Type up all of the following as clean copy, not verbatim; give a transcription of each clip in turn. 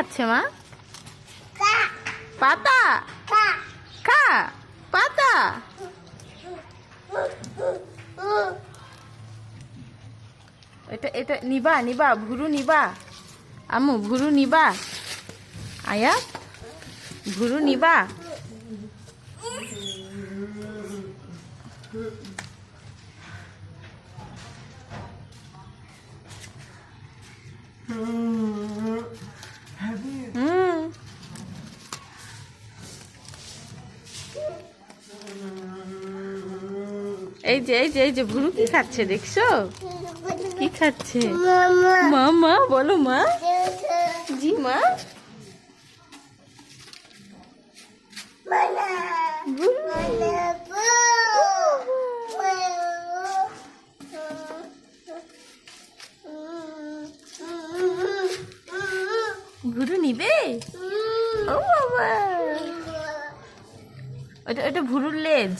খাচ্ছে মা? পাতা? খা পাতা। এটা এটা নিবা নিবা, ভুরু নিবা আম্মু, ভুরু নিবা? আয়া ভুরু নিবা? এই যে ভুরু কি খাচ্ছে দেখছো? কি খাচ্ছে? মা বলো মা। জি মা। ভুরু নিবে? ও বাবা, ওটা ভুরুর লেজ।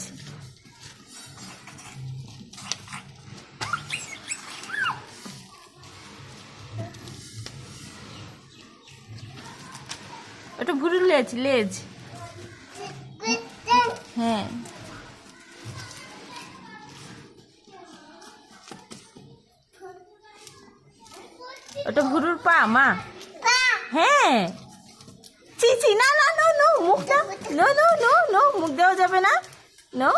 ওটা ভুরুর লেজ, লেজ। হ্যাঁ, ওটা ভুরুর পা মা। হ্যাঁ, চিচি না না, নো নো, মুখ দাও, নো নো নো নো, মুখ দেওয়া যাবে না, নো।